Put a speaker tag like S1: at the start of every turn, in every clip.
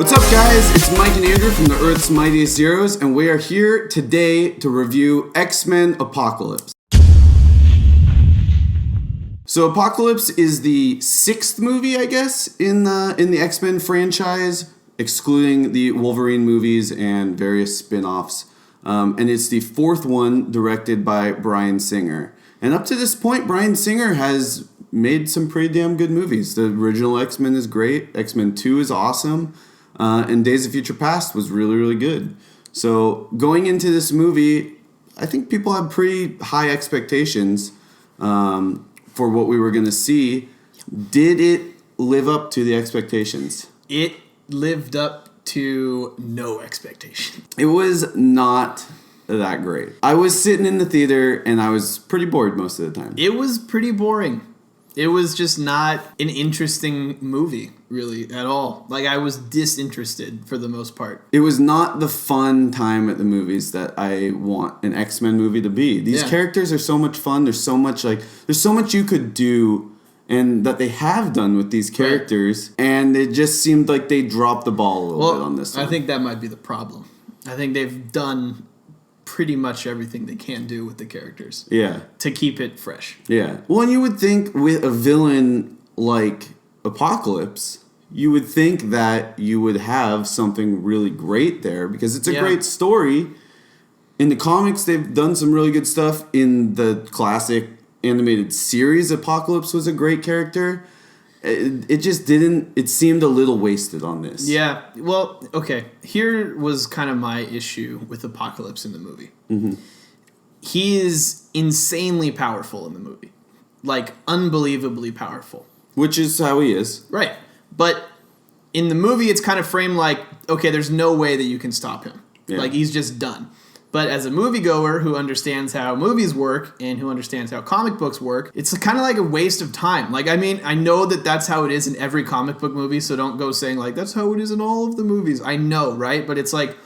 S1: What's up, guys? It's Mike and Andrew from the Earth's Mightiest Zeros, and we are here today to review X-Men Apocalypse. So Apocalypse is the sixth movie, I guess, in the X-Men franchise, excluding the Wolverine movies and various spin-offs. And it's the fourth one directed by Bryan Singer. And up to this point, Bryan Singer has made some pretty damn good movies. The original X-Men is great. X-Men 2 is awesome. And Days of Future Past was really, really good. So going into this movie, I think people have pretty high expectations for what we were going to see. Did it live up to the expectations?
S2: It lived up to no expectation.
S1: It was not that great. I was sitting in the theater and I was pretty bored most of the time.
S2: It was pretty boring. It was just not an interesting movie, really, at all. Like, I was disinterested for the most part.
S1: It was not the fun time at the movies that I want an X-Men movie to be. These characters are so much fun. There's so much you could do and that they have done with these characters. Right. And it just seemed like they dropped the ball a little bit on this one.
S2: I think that might be the problem. I think they've done pretty much everything they can do with the characters.
S1: Yeah.
S2: To keep it fresh.
S1: Yeah. Well, and you would think with a villain like Apocalypse, you would think that you would have something really great there because it's a great story. In the comics, they've done some really good stuff. In the classic animated series, Apocalypse was a great character. It just didn't... It seemed a little wasted on this.
S2: Yeah. Well, okay. Here was kind of my issue with Apocalypse in the movie.
S1: Mm-hmm.
S2: He is insanely powerful in the movie. Like, unbelievably powerful.
S1: Which is how he is.
S2: Right. But in the movie, it's kind of framed like, okay, there's no way that you can stop him. Yeah. Like, he's just done. But as a moviegoer who understands how movies work and who understands how comic books work, it's kind of like a waste of time. Like, I mean, I know that that's how it is in every comic book movie, so don't go saying, like, that's how it is in all of the movies. I know, right? But it's like,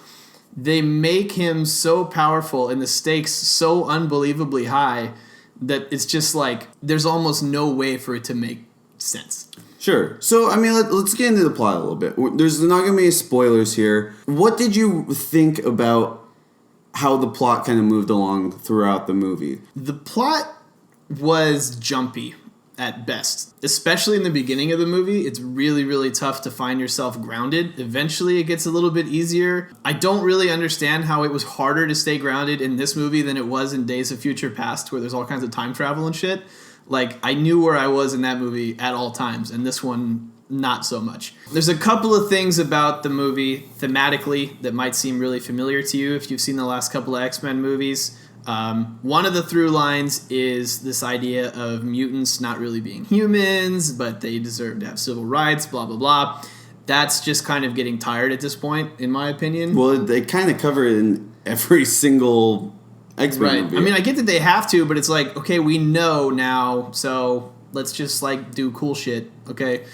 S2: they make him so powerful and the stakes so unbelievably high that it's just like, there's almost no way for it to make sense.
S1: Sure. So, I mean, let's get into the plot a little bit. There's not going to be any spoilers here. What did you think about how the plot kind of moved along throughout the movie?
S2: The plot was jumpy at best. Especially in the beginning of the movie, it's really, really tough to find yourself grounded. Eventually, it gets a little bit easier. I don't really understand how it was harder to stay grounded in this movie than it was in Days of Future Past, where there's all kinds of time travel and shit. Like, I knew where I was in that movie at all times, and this one, not so much. There's a couple of things about the movie thematically that might seem really familiar to you if you've seen the last couple of X-Men movies. One of the through lines is this idea of mutants not really being humans, but they deserve to have civil rights, blah, blah, blah. That's just kind of getting tired at this point, in my opinion.
S1: Well, they kind of cover it in every single X-Men movie.
S2: I mean, I get that they have to, but it's like, okay, we know now, so let's just, like, do cool shit, okay?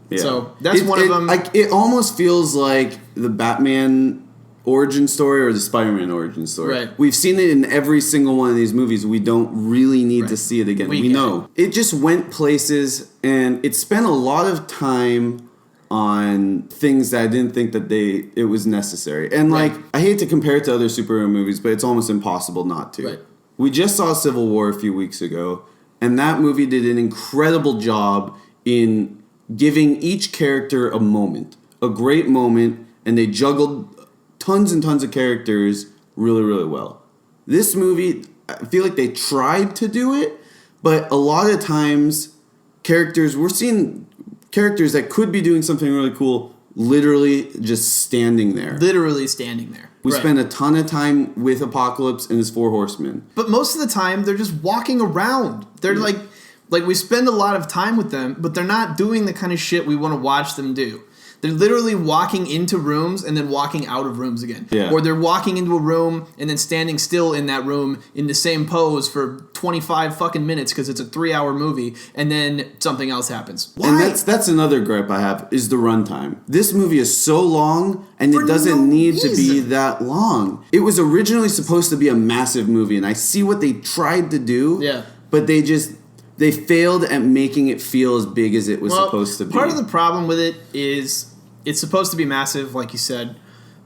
S2: Yeah. So that's one of them.
S1: It almost feels like the Batman origin story or the Spider-Man origin story.
S2: Right.
S1: We've seen it in every single one of these movies. We don't really need to see it again. We know. It just went places, and it spent a lot of time on things that I didn't think that it was necessary. And, like, I hate to compare it to other superhero movies, but it's almost impossible not to.
S2: Right.
S1: We just saw Civil War a few weeks ago, and that movie did an incredible job in giving each character a moment, a great moment, and they juggled tons and tons of characters really, really well. This movie, I feel like they tried to do it, but a lot of times we're seeing characters that could be doing something really cool literally just standing there.
S2: Literally standing there.
S1: We spend a ton of time with Apocalypse and his Four Horsemen.
S2: But most of the time, they're just walking around. They're like we spend a lot of time with them, but they're not doing the kind of shit we want to watch them do. They're literally walking into rooms and then walking out of rooms again. Yeah. Or they're walking into a room and then standing still in that room in the same pose for 25 fucking minutes because it's a 3-hour movie, and then something else happens. Why?
S1: And that's another gripe I have, is the runtime. This movie is so long, and it doesn't need to be that long. It was originally supposed to be a massive movie, and I see what they tried to do, but they failed at making it feel as big as it was supposed to be.
S2: Part of the problem with it is it's supposed to be massive, like you said,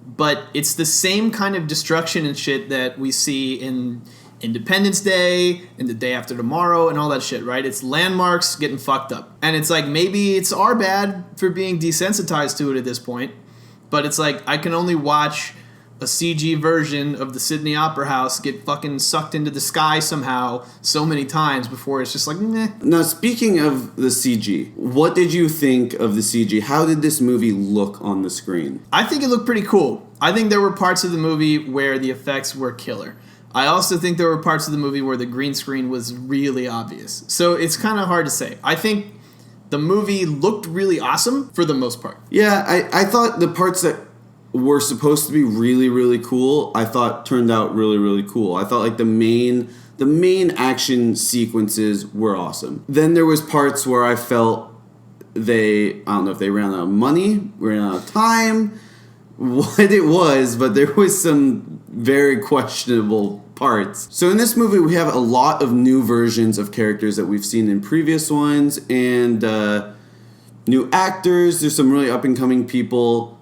S2: but it's the same kind of destruction and shit that we see in Independence Day and The Day After Tomorrow and all that shit, right? It's landmarks getting fucked up. And it's like, maybe it's our bad for being desensitized to it at this point, but it's like, I can only watch a CG version of the Sydney Opera House get fucking sucked into the sky somehow so many times before it's just like, meh.
S1: Now, speaking of the CG, what did you think of the CG? How did this movie look on the screen?
S2: I think it looked pretty cool. I think there were parts of the movie where the effects were killer. I also think there were parts of the movie where the green screen was really obvious. So it's kind of hard to say. I think the movie looked really awesome for the most part.
S1: Yeah, I thought the parts that were supposed to be really, really cool, I thought turned out really, really cool. I thought like the main action sequences were awesome. Then there was parts where I felt I don't know if they ran out of money, ran out of time, what it was, but there was some very questionable parts. So in this movie, we have a lot of new versions of characters that we've seen in previous ones, and new actors. There's some really up-and-coming people.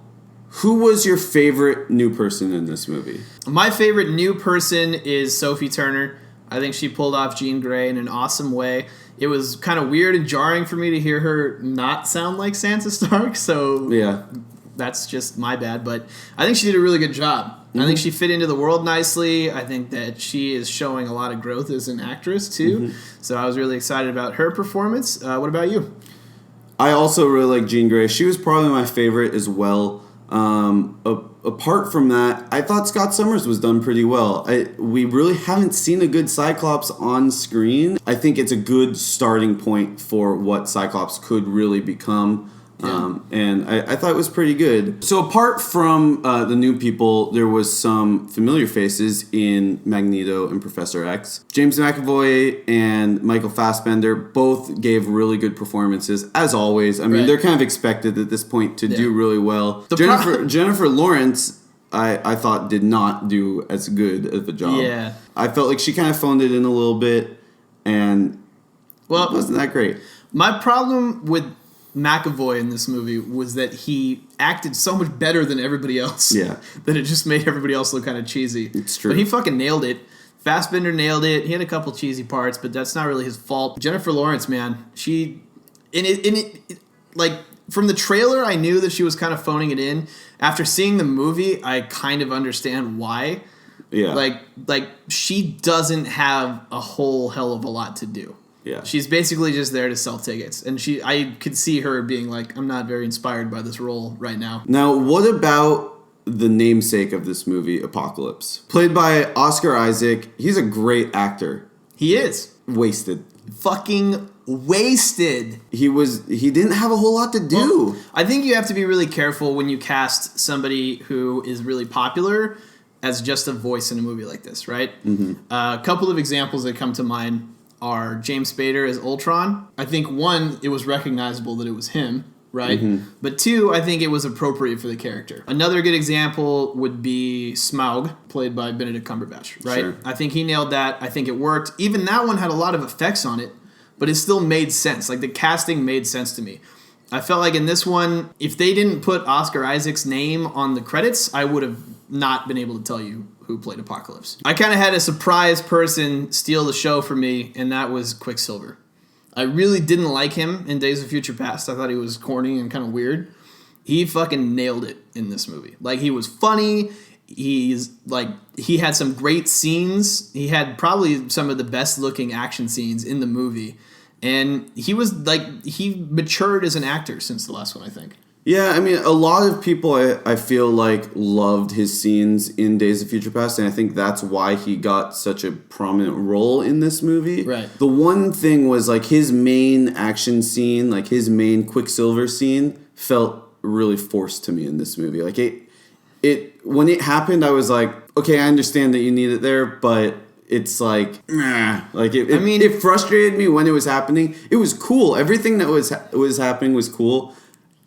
S1: Who was your favorite new person in this movie?
S2: My favorite new person is Sophie Turner. I think she pulled off Jean Grey in an awesome way. It was kind of weird and jarring for me to hear her not sound like Sansa Stark, so
S1: yeah,
S2: that's just my bad. But I think she did a really good job. I think she fit into the world nicely. I think that she is showing a lot of growth as an actress, too. So I was really excited about her performance. What about you?
S1: I also really like Jean Grey. She was probably my favorite as well. Apart from that, I thought Scott Summers was done pretty well. We really haven't seen a good Cyclops on screen. I think it's a good starting point for what Cyclops could really become. Yeah. And I thought it was pretty good. So apart from the new people, there was some familiar faces in Magneto and Professor X. James McAvoy and Michael Fassbender both gave really good performances, as always. I mean, they're kind of expected at this point to do really well. Jennifer Lawrence, I thought, did not do as good of a job.
S2: Yeah.
S1: I felt like she kind of phoned it in a little bit, and it wasn't that great.
S2: My problem with McAvoy in this movie was that he acted so much better than everybody else.
S1: Yeah.
S2: That it just made everybody else look kind of cheesy.
S1: It's true.
S2: But he fucking nailed it. Fassbender nailed it. He had a couple cheesy parts, but that's not really his fault. Jennifer Lawrence, man, she like from the trailer, I knew that she was kind of phoning it in. After seeing the movie, I kind of understand why.
S1: Yeah.
S2: Like she doesn't have a whole hell of a lot to do.
S1: Yeah.
S2: She's basically just there to sell tickets. And I could see her being like, I'm not very inspired by this role right now.
S1: Now, what about the namesake of this movie, Apocalypse? Played by Oscar Isaac. He's a great actor.
S2: He is.
S1: Wasted.
S2: Fucking wasted.
S1: He didn't have a whole lot to do.
S2: Well, I think you have to be really careful when you cast somebody who is really popular as just a voice in a movie like this, right? A couple of examples that come to mind are James Spader as Ultron. I think, one, it was recognizable that it was him, right? But two, I think it was appropriate for the character. Another good example would be Smaug, played by Benedict Cumberbatch, right?
S1: Sure.
S2: I think he nailed that. I think it worked. Even that one had a lot of effects on it, but it still made sense. Like, the casting made sense to me. I felt like in this one, if they didn't put Oscar Isaac's name on the credits, I would have not been able to tell you who played Apocalypse. I kind of had a surprise person steal the show for me, and that was Quicksilver. I really didn't like him in Days of Future Past. I thought he was corny and kind of weird. He fucking nailed it in this movie. Like, he was funny. He had some great scenes. He had probably some of the best looking action scenes in the movie. And he matured as an actor since the last one, I think.
S1: Yeah, I mean, a lot of people, I feel like, loved his scenes in Days of Future Past, and I think that's why he got such a prominent role in this movie.
S2: Right.
S1: The one thing was, like, his main action scene, like, his main Quicksilver scene, felt really forced to me in this movie. Like, when it happened, I was like, okay, I understand that you need it there, but it's like, it frustrated me when it was happening. It was cool. Everything that was happening was cool.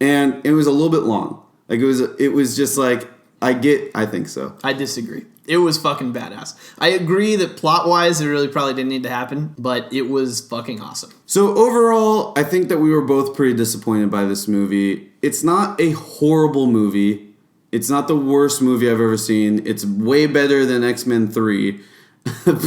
S1: And it was a little bit long. Like, it was just like, I think so.
S2: I disagree. It was fucking badass. I agree that plot-wise, it really probably didn't need to happen, but it was fucking awesome.
S1: So overall, I think that we were both pretty disappointed by this movie. It's not a horrible movie. It's not the worst movie I've ever seen. It's way better than X-Men 3,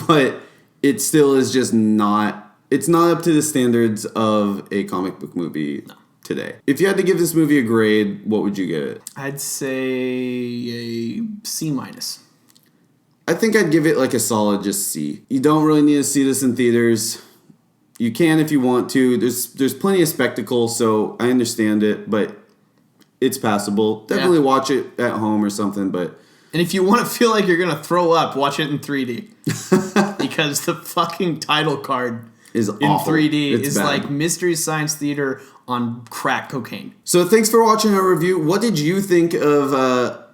S1: but it still is just not... It's not up to the standards of a comic book movie today. If you had to give this movie a grade, what would you give it?
S2: I'd say a C-.
S1: I think I'd give it like a solid just C. You don't really need to see this in theaters. You can if you want to. There's plenty of spectacle, so I understand it, but it's passable. Definitely watch it at home or something, but...
S2: And if you want to feel like you're going to throw up, watch it in 3D. Because the fucking title card
S1: is
S2: in
S1: awful.
S2: 3D
S1: it's
S2: is
S1: bad.
S2: like Mystery Science Theater on crack cocaine.
S1: So thanks for watching our review. What did you think of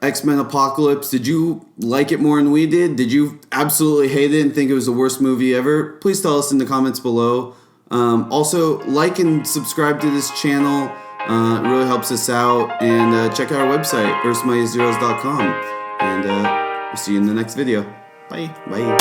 S1: X-Men Apocalypse? Did you like it more than we did? Did you absolutely hate it and think it was the worst movie ever? Please tell us in the comments below. Also, like and subscribe to this channel. It really helps us out. And check out our website, earthsmightyzeros.com. And we'll see you in the next video.
S2: Bye.
S1: Bye.